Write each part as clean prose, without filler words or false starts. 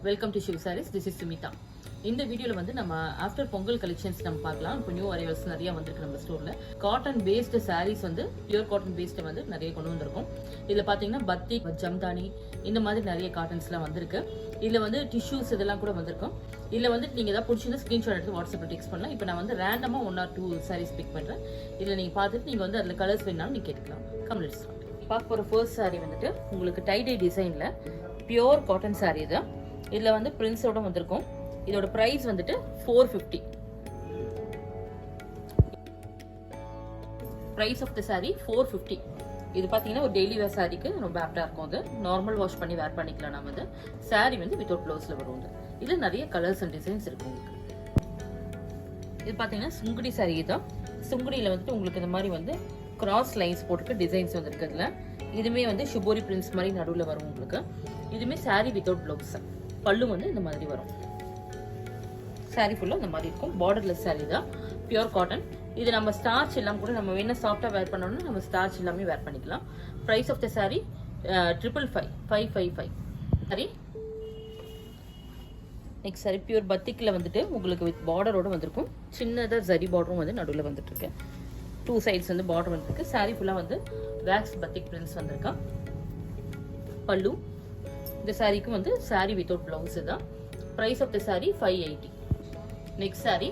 Welcome to Shiv Sarees. This is Sumitha. இந்த வீடியோவில் வந்து நம்ம ஆஃப்டர் பொங்கல் கலெக்ஷன்ஸ் நம்ம பார்க்கலாம். இப்போ நியூ அரைவல்ஸ் நிறைய வந்திருக்கு நம்ம ஸ்டோரில். காட்டன் பேஸ்டு சாரீஸ் வந்து பியூர் காட்டன் பேஸ்டு வந்து நிறைய கொண்டு வந்திருக்கும். இதில் பார்த்தீங்கன்னா பத்திக், ஜம்தானி இந்த மாதிரி நிறைய காட்டன்ஸ்லாம் வந்திருக்கு. இதில் வந்து டிஷ்யூஸ் இதெல்லாம் கூட வந்திருக்கும். இதில் வந்து நீங்கள் ஏதாவது பிடிச்சிருந்தா ஸ்க்ரீன்ஷாட் எடுத்து வாட்ஸ்அப்பில் டெக்ஸ்ட் பண்ணலாம். இப்போ நான் வந்து ரேண்டமாக 1 or 2 சாரீஸ் பிக் பண்ணுறேன். இதில் நீங்கள் பார்த்துட்டு நீங்கள் வந்து அதில் கலர்ஸ் வேணாலும் நீங்கள் கேட்டுக்கலாம். கம்ப்ளீட் பார்க்க போகிற ஃபர்ஸ்ட் சாரீ வந்துட்டு உங்களுக்கு டைடை டிசைனில் பியூர் காட்டன் சாரீ தான். இதில் வந்து பிரிண்ட்ஸோட வந்திருக்கும். இதோட பிரைஸ் வந்துட்டு 450. Price of the sari 450. இது பார்த்தீங்கன்னா ஒரு டெய்லி வேர் சாரீக்கு ரொம்ப ஆப்டாக இருக்கும். அது நார்மல் வாஷ் பண்ணி வேர் பண்ணிக்கலாம். நம்ம வந்து சாரீ வந்து வித்தவுட் ப்ளவுஸில் வரும். இதில் நிறைய கலர்ஸ் அண்ட் டிசைன்ஸ் இருக்கு உங்களுக்கு. இது பார்த்தீங்கன்னா சுங்குடி சாரீ தான். சுங்குடியில் வந்துட்டு உங்களுக்கு இந்த மாதிரி வந்து கிராஸ் லைன்ஸ் போட்டுருக்கு டிசைன்ஸ் வந்துருக்கு. இதில் இதுவுமே வந்து ஷுபோரி பிரிண்ட்ஸ் மாதிரி நடுவில் வரும் உங்களுக்கு. இதுவுமே சாரீ வித்தவுட் ப்ளவுஸ். பல்லு வந்து இந்த மாதிரி வரும். சாரீ ஃபுல்லாக இந்த மாதிரி இருக்கும். பார்டர்லெஸ் சாரீ தான், பியூர் காட்டன். இது நம்ம ஸ்டார்ச் எல்லாம் கூட நம்ம வேணா சாஃப்டாக வேர் பண்ணோம்னா நம்ம ஸ்டார்ச் எல்லாமே வேர் பண்ணிக்கலாம். Price of the sari 555. சரி, நெக்ஸ்ட் சாரி பியூர் பத்திக்கில் வந்துட்டு உங்களுக்கு வித் பார்டரோட வந்திருக்கும். சின்னதாக ஜரி பார்டரும் வந்து நடுவில் வந்துட்டு இருக்கு. 2 சைட்ஸ் வந்து பார்டர் வந்துருக்கு. சாரீ ஃபுல்லாக வந்து வேக்ஸ் பத்திக் பிரிண்ட்ஸ் வந்திருக்கா. பல்லு இந்த சாரீக்கும் வந்து சாரீ வித்தவுட் பிளவுஸ் தான். Price of the sari 580. Next sari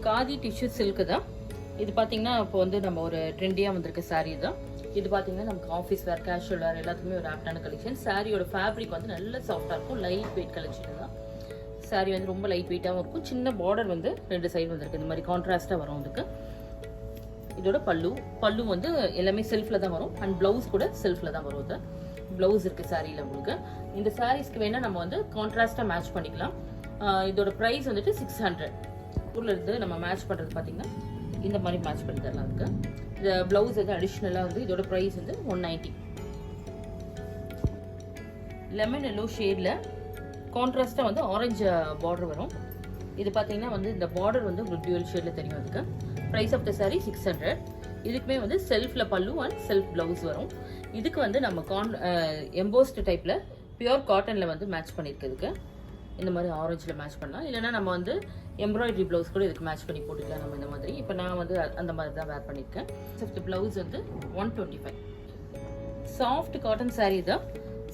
khadi tissue silk தான். இது பார்த்தீங்கன்னா இப்போ வந்து நம்ம ஒரு ட்ரெண்டியாக வந்திருக்க சாரீ தான். இது பார்த்தீங்கன்னா நமக்கு ஆஃபீஸ் வேர், கேஷுவல் வேர் எல்லாத்துக்குமே ஒரு ஆப்டான கலெக்ஷன். சாரியோட ஃபேப்ரிக் வந்து நல்ல சாஃப்டாக இருக்கும். லைட் வெயிட் கலெக்ஷன் தான். சாரீ வந்து ரொம்ப லைட் வெயிட்டாகவும் இருக்கும். சின்ன பார்டர் வந்து 2 சைடு வந்திருக்கு. இந்த மாதிரி கான்ட்ராஸ்டாக வரும் அதுக்கு. இதோட பல்லு வந்து எல்லாமே செல்ஃபில் தான் வரும். அண்ட் ப்ளவுஸ் கூட செல்ஃபில் தான் வரும். இது ப்ளவுஸ் இருக்குது சாரியில் உங்களுக்கு. இந்த சாரீஸ்க்கு வேணால் நம்ம வந்து கான்ட்ராஸ்டாக மேட்ச் பண்ணிக்கலாம். இதோட ப்ரைஸ் வந்துட்டு 600. ஊரில் இருந்து நம்ம மேட்ச் பண்ணுறது பார்த்தீங்கன்னா இந்த மாதிரி மேட்ச் பண்ணி தரலாம். இருக்கு இந்த ப்ளவுஸ் வந்து அடிஷ்னலாக வந்து இதோட ப்ரைஸ் வந்து 190. லெமன் எல்லோ ஷேடில் கான்ட்ராஸ்டாக வந்து ஆரஞ்சு பார்டர் வரும். இது பார்த்தீங்கன்னா வந்து இந்த பார்டர் வந்து உங்களுக்கு டியூவல் ஷேடில் தெரியும். அதுக்கு ப்ரைஸ் ஆஃப் த சாரீ 600. இதுக்குமே வந்து செல்ஃபில் பல்லு அண்ட் செல்ஃப் ப்ளவுஸ் வரும். இதுக்கு வந்து நம்ம எம்போஸ்ட் டைப்பில் பியூர் காட்டனில் வந்து மேட்ச் பண்ணியிருக்கிறதுக்கு இந்த மாதிரி ஆரஞ்சில் மேட்ச் பண்ணலாம். இல்லைனா நம்ம வந்து எம்ப்ராய்டரி ப்ளவுஸ் கூட இதுக்கு மேட்ச் பண்ணி போட்டுக்கலாம் நம்ம இந்த மாதிரி. இப்போ நான் வந்து அந்த மாதிரி தான் வேர் பண்ணியிருக்கேன். ப்ளவுஸ் வந்து 125. சாஃப்ட் காட்டன் சாரீ தான்.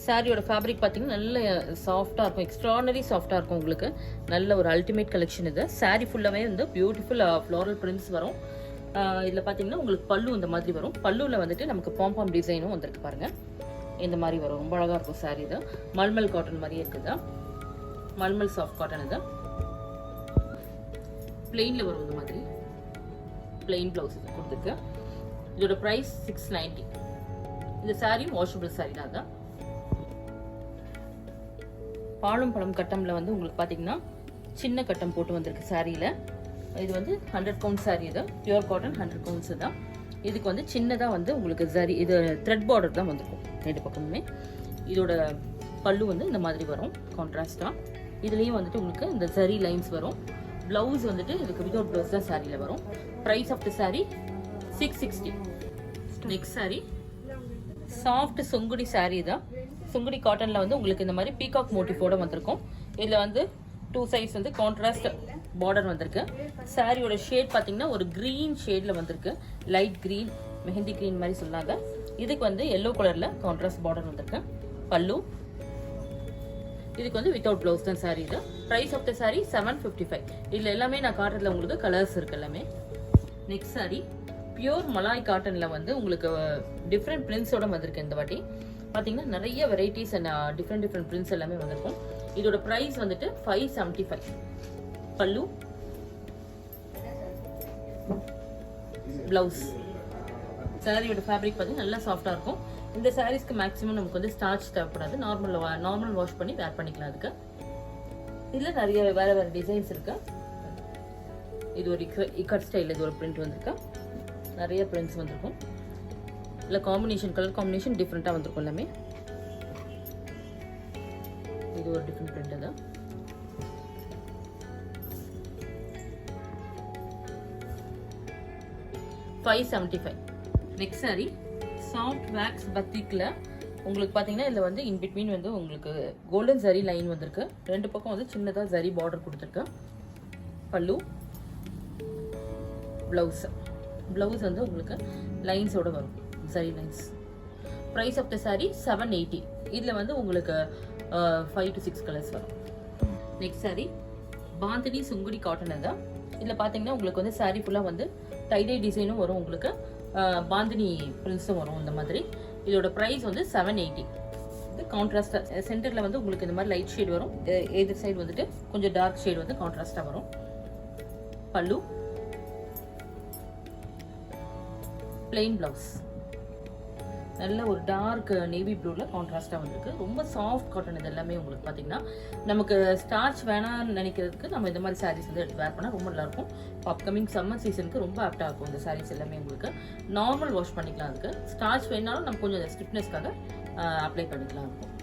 சாரியோட ஃபேப்ரிக் பார்த்தீங்கன்னா நல்ல சாஃப்டாக இருக்கும். எக்ஸ்ட்ரானரி சாஃப்டாக இருக்கும் உங்களுக்கு. நல்ல ஒரு அல்டிமேட் கலெக்ஷன் இது. சாரீ ஃபுல்லாகவே வந்து பியூட்டிஃபுல் ஃப்ளோரல் பிரிண்ட்ஸ் வரும். இதில் பார்த்தீங்கன்னா உங்களுக்கு பல்லு இந்த மாதிரி வரும். பல்லுவில் வந்துட்டு நமக்கு பாம்பாம் டிசைனும் வந்திருக்கு பாருங்கள். இந்த மாதிரி வரும். ரொம்ப அழகாக இருக்கும் சாரீ இது. மல்மல் காட்டன் மாதிரியே இருக்குதா. மல்மல் சாஃப்ட் காட்டன் இது. பிளெயினில் வரும். இந்த மாதிரி பிளெயின் ப்ளவுஸ் இது கொடுத்துருக்கு. இதோட ப்ரைஸ் 690. இந்த சாரீ வாஷபிள் சாரீ தான். பாலும் பழம் கட்டமில் வந்து உங்களுக்கு பார்த்தீங்கன்னா சின்ன கட்டம் போட்டு வந்திருக்கு சாரியில். இது வந்து 100 கவுண்ட் சாரீ தான். பியூர் காட்டன் 100 கவுண்ட்ஸ் தான். இதுக்கு வந்து சின்னதாக வந்து உங்களுக்கு ஜரி இது த்ரெட் பார்டர் தான் வந்திருக்கும் 2 பக்கமுமே. இதோட பல்லு வந்து இந்த மாதிரி வரும் கான்ட்ராஸ்டாக. இதுலேயும் வந்துட்டு உங்களுக்கு இந்த ஜரி லைன்ஸ் வரும். ப்ளவுஸ் வந்துட்டு இதுக்கு வித்தவுட் ப்ளவுஸ் தான் சாரியில் வரும். Price of the sari 660. Next sari soft sungudi sari தான். சுங்குடி காட்டனில் வந்து உங்களுக்கு இந்த மாதிரி பீகாக் மோட்டிஃபோட வந்திருக்கும். இதில் வந்து 2 சைட்ஸ் வந்து கான்ட்ராஸ்ட் பார்டர் வந்திருக்கு. சாரியோட ஷேட் பார்த்தீங்கன்னா ஒரு க்ரீன் ஷேடில் வந்திருக்கு. லைட் க்ரீன், மெஹந்தி க்ரீன் மாதிரி சொல்லாங்க. இதுக்கு வந்து எல்லோ கலரில் கான்ட்ராஸ்ட் பார்டர் வந்திருக்கு. பல்லு இதுக்கு வந்து வித்தவுட் ப்ளவுஸ் தான் சாரீ இது. Price of the sari 755. இதில் எல்லாமே நான் காட்டுறதுல உங்களுக்கு கலர்ஸ் இருக்கு எல்லாமே. நெக்ஸ்ட் சாரீ பியூர் மலாய் காட்டனில் வந்து உங்களுக்கு டிஃப்ரெண்ட் பிரிண்ட்ஸோட வந்திருக்கு. இந்த வாட்டி பார்த்தீங்கன்னா நிறைய வெரைட்டிஸ் அண்ட் டிஃப்ரெண்ட் பிரிண்ட்ஸ் எல்லாமே வந்திருக்கும். இதோட ப்ரைஸ் வந்துட்டு 575. பல்லு ப்ளவுஸ். சாரியோட ஃபேப்ரிக் பார்த்தீங்கன்னா நல்லா சாஃப்டாக இருக்கும். இந்த சாரீஸ்க்கு மேக்ஸிமம் நமக்கு வந்து ஸ்டார்ச் தேவைப்படாது. நார்மல் வாஷ் பண்ணி வேர் பண்ணிக்கலாம். அதுக்கு இதில் நிறைய வேறு டிசைன்ஸ் இருக்கு. இது ஒரு இக்கட் ஸ்டைலில் இது ஒரு பிரிண்ட் வந்திருக்கு. நிறைய பிரிண்ட்ஸ் வந்திருக்கும். இல்லை கலர் காம்பினேஷன் டிஃப்ரெண்ட்டாக வந்திருக்கும் எல்லாமே. இது ஒரு டிஃப்ரெண்ட் பிரிண்ட் தான். $575. நெக்ஸ்ட் சாரீ சாஃப்ட் வேக்ஸ் பத்திக்கில் உங்களுக்கு பார்த்தீங்கன்னா இதில் வந்து இன் பிட்வீன் வந்து உங்களுக்கு கோல்டன் ஜரி லைன் வந்திருக்கு. 2 பக்கம் வந்து சின்னதாக ஜரி பார்டர் கொடுத்துருக்கு. பல்லு, ப்ளவுஸ் வந்து உங்களுக்கு லைன்ஸோட வரும், zari lines. Price of the sari 780. இதில் வந்து உங்களுக்கு 5 to 6 கலர்ஸ் வரும். நெக்ஸ்ட் சாரீ பாந்தினி சுங்குடி காட்டன் தான். இதில் பார்த்தீங்கன்னா உங்களுக்கு வந்து சாரீ ஃபுல்லாக வந்து டைடை டிசைனும் வரும், உங்களுக்கு பாந்தினி பிரிண்ட்ஸும் வரும் இந்த மாதிரி. இதோட ப்ரைஸ் வந்து 780. இது கான்ட்ராஸ்டாக சென்டரில் வந்து உங்களுக்கு இந்த மாதிரி லைட் ஷேட் வரும், எதிர் சைடு வந்துட்டு கொஞ்சம் டார்க் ஷேட் வந்து கான்ட்ராஸ்டாக வரும். பல்லு, பிளெயின் ப்ளவுஸ், நல்ல ஒரு டார்க் நேவி ப்ளூவில் கான்ட்ராஸ்டாக வந்திருக்கு. ரொம்ப சாஃப்ட் காட்டன் இது எல்லாமே. உங்களுக்கு பார்த்தீங்கன்னா நமக்கு ஸ்டார்ச் வேணாம்னு நினைக்கிறதுக்கு நம்ம இந்த மாதிரி சாரீஸ் வந்து எடுத்து வேர் பண்ணால் ரொம்ப நல்லாயிருக்கும். அப்கமிங் சம்மர் சீசனுக்கு ரொம்ப ஆப்டாக இருக்கும் இந்த சாரீஸ் எல்லாமே. உங்களுக்கு நார்மல் வாஷ் பண்ணிக்கலாம். அதுக்கு ஸ்டார்ச் வேணாலும் நம்ம கொஞ்சம் ஸ்டிஃப்னஸ்க்காக அப்ளை பண்ணிக்கலாம் இருக்கும்.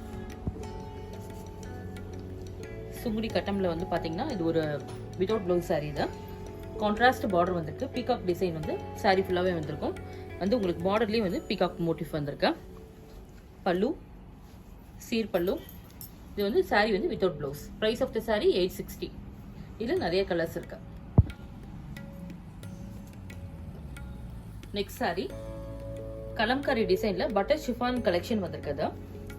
சுங்குடி கட்டமில் வந்து பார்த்தீங்கன்னா இது ஒரு வித்தவுட் ப்ளவுஸ் சாரீ தான். கான்ட்ராஸ்ட் பார்டர் வந்திருக்கு. பீகாக் டிசைன் வந்து சாரீ ஃபுல்லாகவே வந்திருக்கும். வந்து உங்களுக்கு பார்டர்லேயே வந்து பீகாக் மோட்டிவ் வந்திருக்கு. பல்லு, சீர் பல்லு. இது வந்து சாரீ வந்து without blouse. Price of the sari 860. இதில் நிறைய கலர்ஸ் இருக்கு. நெக்ஸ்ட் சாரீ கலம்காரி டிசைனில் பட்டர் ஷிஃபான் கலெக்ஷன் வந்திருக்குது.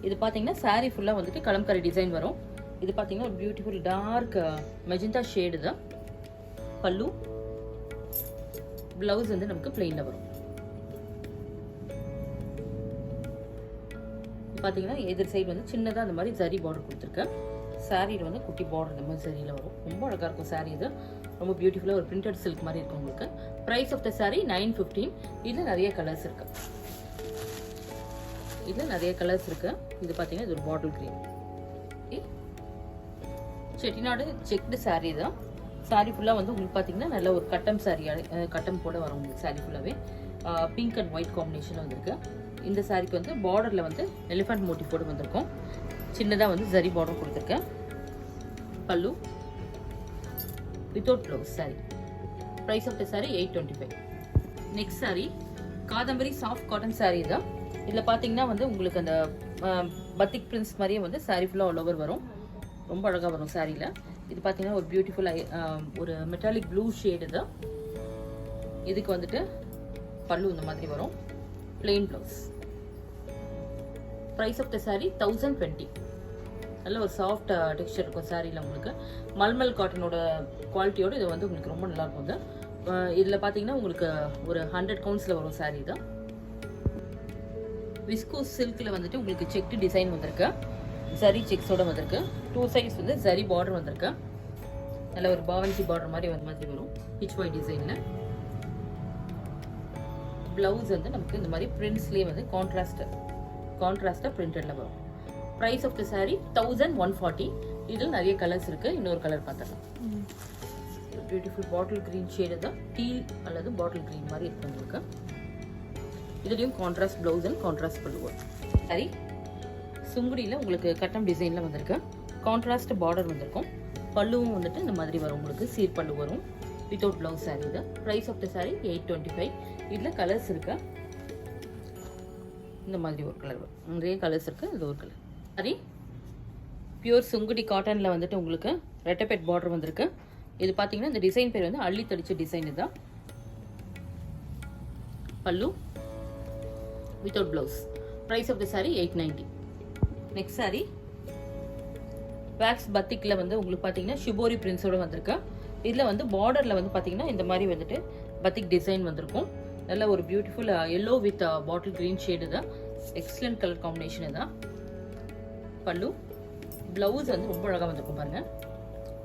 இது பார்த்தீங்கன்னா சாரீ ஃபுல்லாக வந்துட்டு கலம்காரி டிசைன் வரும். இது பார்த்தீங்கன்னா ஒரு பியூட்டிஃபுல் டார்க் மெஜெண்டா ஷேடு தான். பல்லு, பிளவுஸ் வந்து நமக்கு பிளெயினில் வரும். பார்த்தீங்கன்னா எதிர் சைடு வந்து சின்னதாக அந்த மாதிரி ஜரி பார்டர் கொடுத்துருக்கேன். சாரியில் வந்து குட்டி பார்டர் இந்த மாதிரி ஜரியில் வரும். ரொம்ப அழகாக இருக்கும் சாரீ. இது ரொம்ப பியூட்டிஃபுல்லாக ஒரு பிரிண்டட் சில்க் மாதிரி இருக்கும் உங்களுக்கு. Price of the sari 915. இதில் நிறைய கலர்ஸ் இருக்கு. இதில் நிறைய கலர்ஸ் இருக்கு. இது பார்த்தீங்கன்னா இது ஒரு bottle green Chettinad checked sari தான். சாரீ ஃபுல்லாக வந்து உங்களுக்கு பார்த்தீங்கன்னா நல்ல ஒரு கட்டம் சாரீ, கட்டம் போல வரும் உங்களுக்கு சாரீ ஃபுல்லாகவே. பிங்க் அண்ட் ஒயிட் காம்பினேஷன் வந்திருக்கு. இந்த சாரீக்கு வந்து பார்டரில் வந்து எலிஃபண்ட் மோட்டிவ் போட்டு வந்திருக்கும். சின்னதாக வந்து ஜரி பார்டர் கொடுத்துருக்கேன். Pallu, without blouse sari. Price of the sari 825. Next sari Kadambari soft cotton sari தான். இதில் பார்த்தீங்கன்னா வந்து உங்களுக்கு அந்த பத்திக் பிரிண்ட்ஸ் மாதிரியே வந்து சாரீ ஃபுல்லாக ஆல் ஓவர் வரும். ரொம்ப அழகாக வரும் சாரியில். இது பார்த்தீங்கன்னா ஒரு பியூட்டிஃபுல் ஒரு மெட்டாலிக் ப்ளூ ஷேடு தான். இதுக்கு வந்துட்டு பல்லு இந்த மாதிரி வரும். Plain blouse. Price of the sari 1020. நல்ல ஒரு சாஃப்ட் டெக்ஸ்சர் இருக்கும் சாரியில் உங்களுக்கு. மல்மல் காட்டனோட குவாலிட்டியோடு இது வந்து உங்களுக்கு ரொம்ப நல்லா இருக்கும். இதில் பார்த்தீங்கன்னா உங்களுக்கு ஒரு 100 கவுண்ட்ஸில் வரும் சாரீ தான். விஸ்கோஸ் சில்கில் வந்துட்டு உங்களுக்கு செக்டு டிசைன் வந்திருக்கு. ஜரி செக்ஸோட வந்திருக்கு. 2 சைட்ஸ் வந்து ஜரி பார்டர் வந்திருக்கு. நல்ல ஒரு பாவன்சி பார்டர் மாதிரி வரும் HY டிசைனில். பிளவுஸ் வந்து நமக்கு இந்த மாதிரி பிரிண்ட்ஸ்லேயே வந்து கான்ட்ராஸ்டாக பிரிண்டடில் வரும். Price of the sari 1140. இதில் நிறைய கலர்ஸ் இருக்கு. இன்னொரு கலர் பார்த்துக்கலாம். பியூட்டிஃபுல் பாட்டில் கிரீன் ஷேடு தான். டீ அல்லது பாட்டில் கிரீன் மாதிரி இருக்கு உங்களுக்கு. இதுலேயும் contrast blouse and contrast pallu. Sari சுங்குடியில் உங்களுக்கு கட்டம் டிசைனில் வந்திருக்கு. கான்ட்ராஸ்ட் பார்டர் வந்திருக்கும். பல்லுவும் வந்துட்டு இந்த மாதிரி வரும் உங்களுக்கு. சீர் பல்லு வரும். வித்தவுட் ப்ளவுஸ் சாரீ இது. Price of the sari 825. இதில் கலர்ஸ் இருக்கு. இந்த மாதிரி ஒரு கலர் வரும். நிறைய கலர்ஸ் இருக்கு. இது ஒரு கலர். சாரி பியூர் சுங்குடி காட்டனில் வந்துட்டு உங்களுக்கு ரெட்டப்பெட் பார்டர் வந்திருக்கு. இது பார்த்தீங்கன்னா இந்த டிசைன் பேர் வந்து அள்ளி தடிச்ச டிசைன். இதுதான் pallu, without blouse. Price of the sari 890. Next sari wax பத்திக்கில் வந்து உங்களுக்கு பார்த்தீங்கன்னா ஷிபோரி பிரிண்ட்ஸோட வந்திருக்கு. இதில் வந்து பார்டரில் வந்து பார்த்தீங்கன்னா இந்த மாதிரி வந்துட்டு பத்திக் டிசைன் வந்திருக்கும். நல்ல ஒரு beautiful yellow with bottle green shade தான். எக்ஸலண்ட் கலர் காம்பினேஷன் தான். பல்லு, ப்ளவுஸ் வந்து ரொம்ப அழகாக வந்திருக்கும் பாருங்க.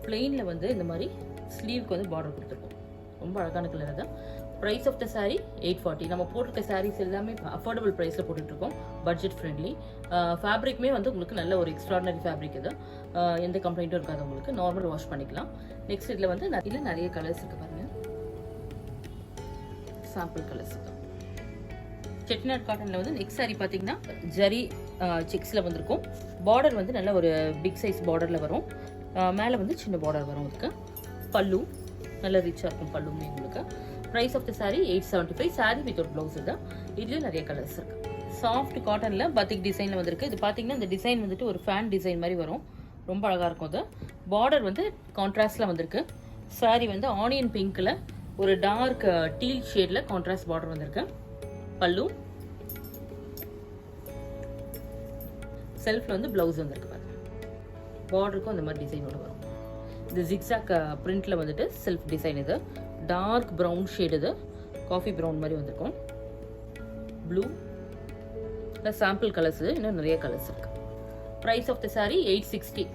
பிளெயினில் வந்து இந்த மாதிரி ஸ்லீவ்க்கு வந்து பார்டர் கொடுத்துருக்கும். ரொம்ப அழகான கலர் தான். Price of the sari 840. நம்ம போட்டிருக்க சாரீஸ் எல்லாமே அஃபோர்டபுள் ப்ரைஸில் போட்டுட்ருக்கோம். Budget friendly. ஃபேப்ரிக்குமே வந்து உங்களுக்கு நல்ல ஒரு எக்ஸ்ட்ராடனரி ஃபேப்ரிக் இது. எந்த கம்ப்ளைண்ட்டும் இருக்காது உங்களுக்கு. நார்மல் வாஷ் பண்ணிக்கலாம். நெக்ஸ்ட் இதில் வந்து இதில் நிறைய கலர்ஸ் இருக்குது பாருங்கள். சாம்பிள் கலர்ஸ் தான். செட்டிநாட் காட்டனில் வந்து நெக்ஸ்ட் சாரீ பார்த்தீங்கன்னா ஜரி செக்ஸில் வந்திருக்கும். பார்டர் வந்து நல்ல ஒரு பிக் சைஸ் பார்டரில் வரும். மேலே வந்து சின்ன பார்டர் வரும் இதுக்கு. பல்லு நல்ல ரிச்சாக இருக்கும் பல்லுமே உங்களுக்கு. Price of the sari 875. Sari without blouse தான். இதுலேயும் நிறைய கலர்ஸ் இருக்குது. சாஃப்ட் காட்டன்ல பத்திக் டிசைன்ல வந்திருக்கு. இது பாத்தீங்கன்னா இந்த டிசைன் வந்துட்டு ஒரு ஃபேன் டிசைன் மாதிரி வரும். ரொம்ப அழகா இருக்கும். அது பார்டர் வந்து கான்ட்ராஸ்ட்ல வந்திருக்கு. சாரி வந்து ஆனியன் பிங்க்ல ஒரு டார்க் டீல் ஷேட்ல கான்ட்ராஸ்ட் பார்டர் வந்திருக்கு. பல்லு, செல்ஃப்ல வந்து பிளவுஸ் வந்திருக்கு பாருங்க. பார்டருக்கும் அந்த மாதிரி டிசைனோட வரும். இது ஜிக்ஸாக் பிரிண்ட்ல வந்துட்டு செல்ஃப் டிசைன். இது டார்க் ப்ரௌன் ஷேட், இது காஃபி ப்ரௌன் மாதிரி வந்திருக்கும். ப்ளூ சாம்பிள் கலர்ஸ், இன்னும் நிறைய கலர்ஸ் இருக்கு. Price of the sari 860.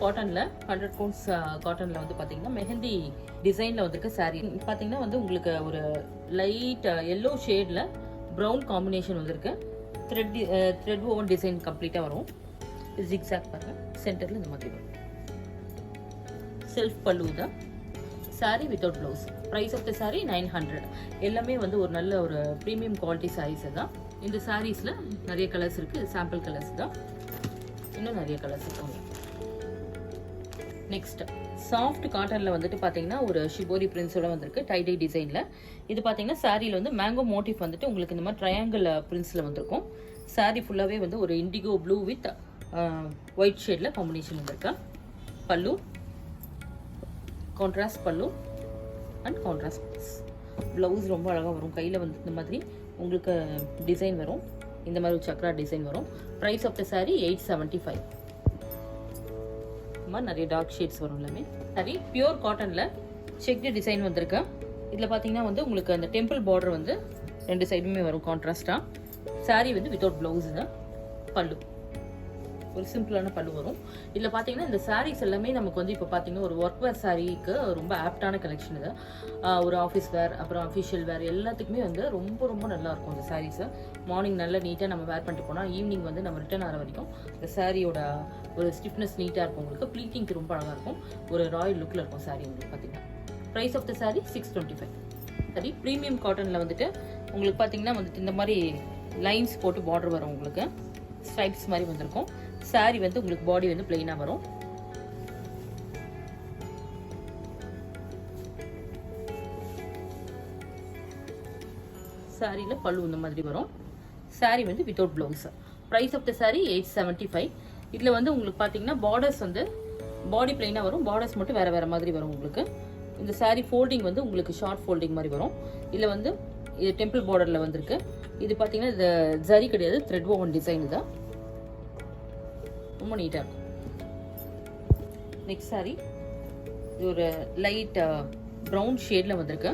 காட்டன்ல 100 counts காட்டன்ல வந்து பாத்தீங்கன்னா மெஹந்தி டிசைன்ல வந்திருக்க சாரி. பாத்தீங்கன்னா வந்து உங்களுக்கு ஒரு லைட் yellow ஷேட்ல ப்ரௌன் காம்பினேஷன் வந்திருக்கு. த்ரெட் ஓவன் டிசைன் கம்ப்ளீட்டா வரும். ஜிக்ஸாக் பாருங்க, சென்டர்ல இந்த மாதிரி வரும். செல்ஃப் பல்லு தான். Sari without blouse. Price of the sari 900. எல்லாமே வந்து ஒரு நல்ல ஒரு ப்ரீமியம் குவாலிட்டி சாரீஸ் தான். இந்த சாரீஸ்ல நிறைய கலர்ஸ் இருக்கு. சாம்பிள் கலர்ஸ் தான், இன்னும் நிறைய கலர்ஸ் இருக்கு. நெக்ஸ்ட் சாஃப்ட் காட்டன்ல வந்துட்டு பாத்தீங்கன்னா ஒரு ஷிபோரி பிரிண்ட்ஸோட வந்திருக்கு டை டிசைன்ல. இது பாத்தீங்கன்னா சாரியில வந்து மேங்கோ மோட்டிவ் வந்துட்டு உங்களுக்கு இந்த மாதிரி ட்ரையாங்கிள் பிரிண்ட்ஸ்ல வந்திருக்கும். சாரி ஃபுல்லாவே வந்து ஒரு இண்டிகோ ப்ளூ வித் ஒயிட் ஷேட்ல காம்பினேஷன் வந்திருக்கு. பல்லு கான்ட்ராஸ்ட் பல்லு அண்ட் கான்ட்ராஸ்ட் பிளவுஸ் ரொம்ப அழகா வரும். கையில வந்து இந்த மாதிரி உங்களுக்கு டிசைன் வரும். இந்த மாதிரி சக்ரா டிசைன் வரும். Price of the sari 875. நிறைய டார்க் ஷேட்ஸ் வரும் எல்லாமே. சரி, பியூர் காட்டன்ல செக்டு டிசைன் வந்திருக்கு. இதுல பாத்தீங்கன்னா வந்து உங்களுக்கு அந்த டெம்பிள் பார்டர் வந்து ரெண்டு சைடுமே வரும் கான்ட்ராஸ்டா. சாரி வந்து வித்தவுட் பிளவுஸ் தான். பல்லு ஒரு சிம்பிளான பல்லு வரும். இதுல பாத்தீங்கன்னா இந்த சாரீஸ் எல்லாமே நமக்கு வந்து இப்போ பாத்தீங்கன்னா ஒரு ஒர்க் வேர் சாரீக்கு ரொம்ப ஆப்டான கலெக்ஷன் இது. ஒரு ஆஃபீஸ் வேர் அப்புறம் அஃபிஷியல் வேர் எல்லாத்துக்குமே வந்து ரொம்ப ரொம்ப நல்லா இருக்கும் இந்த சாரீஸ். மார்னிங் நல்லா நீட்டாக நம்ம வேர் பண்ணிட்டு போனால் ஈவினிங் வந்து நம்ம ரிட்டர்ன் ஆகிற வரைக்கும் இந்த சாரியோட ஒரு ஸ்டிஃப்னஸ் நீட்டாக இருக்கும். உங்களுக்கு ப்ளீட்டிங்க்கு ரொம்ப அழகாக இருக்கும். ஒரு ராயல் லுக்கில் இருக்கும் சாரி உங்களுக்கு பார்த்தீங்கன்னா. Price of the sari 625. சரி, ப்ரீமியம் காட்டனில் வந்துட்டு உங்களுக்கு பார்த்தீங்கன்னா வந்துட்டு இந்த மாதிரி லைன்ஸ் போட்டு பார்டர் வரும். உங்களுக்கு ஸ்ட்ரைப்ஸ் மாதிரி வந்திருக்கும். சாரி வந்து உங்களுக்கு பாடி வந்து பிளெயினா வரும். சாரியில பல்லு இந்த மாதிரி வரும். சாரி வந்து without blouse. Price of the sari 875. இதுல வந்து உங்களுக்கு பாத்தீங்கன்னா பார்டர்ஸ் வந்து பாடி பிளெயினா வரும். பார்டர்ஸ் மட்டும் வேற வேற மாதிரி வரும் உங்களுக்கு. இந்த சாரி ஃபோல்டிங் வந்து உங்களுக்கு ஷார்ட் ஃபோல்டிங் மாதிரி வரும். இதுல வந்து இது டெம்பிள் பார்டர்ல வந்திருக்கு. இது பாத்தீங்கன்னா இது ஜரி கிடையாது, த்ரெட் ஓவன் டிசைன் தான். ரொம்ப நீட்டா இருக்கும். நெக்ஸ்ட் சாரி இது ஒரு லைட் ப்ரௌன் ஷேட்ல வந்திருக்கு.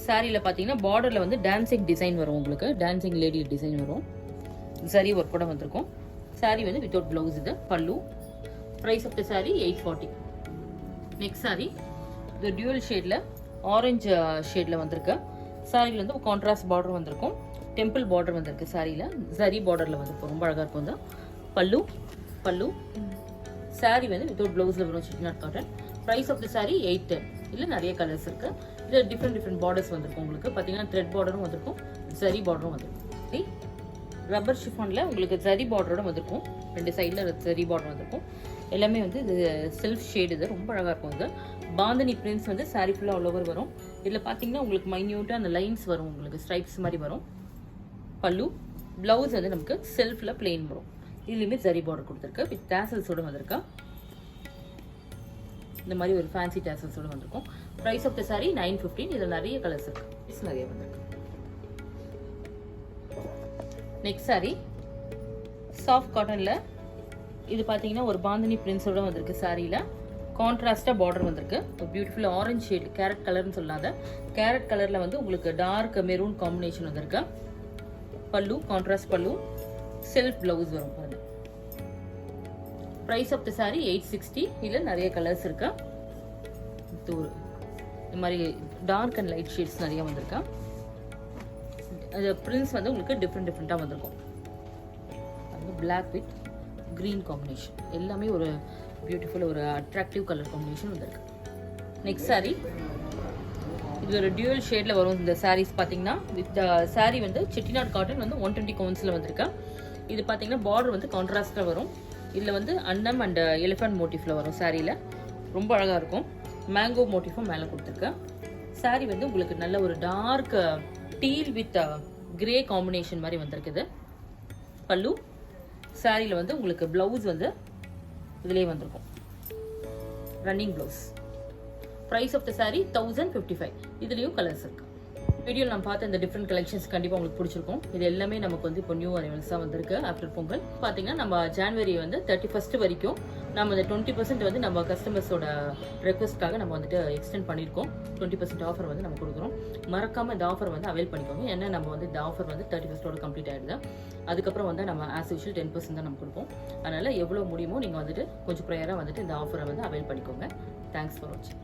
சாரியில பாத்தீங்கன்னா பார்டர்ல வந்து டான்சிங் டிசைன் வரும். உங்களுக்கு டான்சிங் லேடி டிசைன் வரும். சரி ஒர்க் கூட வந்திருக்கும். சாரி வந்து வித்தவுட் பிளவுஸ். இது pallu. Price of the sari 840. Next sari இது டியூவல் ஷேட்ல ஆரஞ்சு ஷேட்ல வந்திருக்கு. சாரியில வந்து கான்ட்ராஸ்ட் பார்டர் வந்திருக்கும். டெம்பிள் பார்டர் வந்திருக்கு. சாரியில சரி பார்டர்ல வந்து ரொம்ப அழகா இருக்கும். தான் பல்லு. பல்லு சாரி வந்து வித்தவுட் பிளவுஸ்ல வரும். Chettinad cotton. Price of the sari 810. இல்ல நிறைய கலர்ஸ் இருக்கு. இதுல டிஃப்ரெண்ட் பார்டர்ஸ் வந்திருக்கும். உங்களுக்கு பாத்தீங்கன்னா த்ரெட் பார்டரும் வந்திருக்கும், ஜரி பார்டரும் வந்திருக்கும். ரப்பர் ஷிஃபான்ல உங்களுக்கு ஜரி பார்டரோட வந்திருக்கும். ரெண்டு சைட்ல ஜரி பார்டர் வந்திருக்கும். எல்லாமே வந்து இது செல்ஃப் ஷேட். இது ரொம்ப அழகா இருக்கும். இது பாந்தனி பிரிண்ட்ஸ் வந்து சாரி ஃபுல்லா ஆல் ஓவர் வரும். இதுல பாத்தீங்கன்னா உங்களுக்கு மைன்யூட்டா அந்த லைன்ஸ் வரும். உங்களுக்கு ஸ்ட்ரைப்ஸ் மாதிரி வரும். பல்லு. பிளவுஸ் வந்து நமக்கு செல்ஃப்ல பிளெயின் வரும். இதுலயுமே ஜரி பார்டர் கொடுத்துருக்கு. வித் டேசல்ஸோட வந்திருக்கா. இந்த மாதிரி ஒரு ஃபேன்சி டேசல்ஸோட வந்திருக்கும். Price of the sari 915. இதுல நிறைய கலர்ஸ் இருக்கு. நிறைய வந்திருக்கு. நெக்ஸ்ட் சாரி சாஃப்ட் காட்டன்ல இது பாத்தீங்கன்னா ஒரு பாந்தனி பிரிண்ட்ஸோட வந்திருக்கு. சாரியில கான்ட்ராஸ்டா பார்டர் வந்திருக்கு. ஒரு பியூட்டிஃபுல் ஆரஞ்சு ஷேட், கேரட் கலர்னு சொல்லாத கேரட் கலர்ல வந்து உங்களுக்கு டார்க் மெரூன் காம்பினேஷன் வந்திருக்கு. பல்லு கான்ட்ராஸ்ட் பல்லு. செல்ஃப் பிளவுஸ் வரும் பாருங்க. Price of the sari 860. இதுல நிறைய கலர்ஸ் இருக்கு. இந்த மாதிரி டார்க் அண்ட் லைட் ஷேட்ஸ் நிறைய வந்திருக்கா. அந்த பிரிண்ட்ஸ் வந்து உங்களுக்கு டிஃப்ரெண்டா வந்திருக்கும். Black with green combination. எல்லாமே ஒரு பியூட்டிஃபுல் ஒரு அட்ராக்டிவ் கலர் காம்பினேஷன் வந்திருக்கு. நெக்ஸ்ட் சாரி இது ஒரு டியூவல் ஷேட்ல வரும். இந்த சாரீஸ் பாத்தீங்கன்னா வித் சாரி வந்து செட்டிநாட் காட்டன் வந்து 120 கவுன்ஸ்ல வந்திருக்கு. இது பாத்தீங்கன்னா பார்டர் வந்து கான்ட்ராஸ்டா வரும். இதுல வந்து அன்னம் அண்ட் எலிஃபண்ட் மோட்டிவ்ல வரும். சாரியில ரொம்ப அழகா இருக்கும். மேங்கோ மோட்டிஃபும் மேல கொடுத்துருக்கு. saree வந்து உங்களுக்கு நல்ல ஒரு dark teal with grey combination மாதிரி வந்திருக்குது. பல்லு சாரியில் வந்து உங்களுக்கு பிளவுஸ் வந்து இதுலேயே வந்திருக்கும், running blouse. Price of the sari 1055. இதுலேயும் கலர்ஸ் இருக்கு. வீடியோவில் நம்ம பார்த்த இந்த டிஃப்ரெண்ட் கலெக்ஷன்ஸ் கண்டிப்பாக உங்களுக்கு பிடிச்சிருக்கும். இது எல்லாமே நமக்கு வந்து இப்போ நியூ அரைவல்ஸாக வந்திருக்கு ஆஃப்டர் பொங்கல். பார்த்தீங்கன்னா நம்ம ஜான்வரி வந்து 31 வரைக்கும் நம்ம இந்த 20% வந்து நம்ம கஸ்டமர்ஸோட ரெக்வஸ்ட்காக நம்ம வந்துட்டு எக்ஸ்டெண்ட் பண்ணியிருக்கோம். 20% ஆஃபர் வந்து நம்ம கொடுக்குறோம். மறக்காமல் இந்த ஆஃபர் வந்து அவைல் பண்ணிக்கோங்க. ஏன்னா நம்ம வந்து இந்த ஆஃபர் வந்து 31 கம்ப்ளீட் ஆகிடுது. அதுக்கப்புறம் வந்து நம்ம ஆஸ் யூஷுவல் 10% தான் நம்ம கொடுப்போம். அதனால் எவ்வளோ முடியுமோ நீங்கள் வந்துட்டு கொஞ்சம் ப்ரேயராக வந்துட்டு இந்த ஆஃபரை வந்து அவைல் பண்ணிக்கோங்க. தேங்க்ஸ் ஃபார் வாட்சிங்.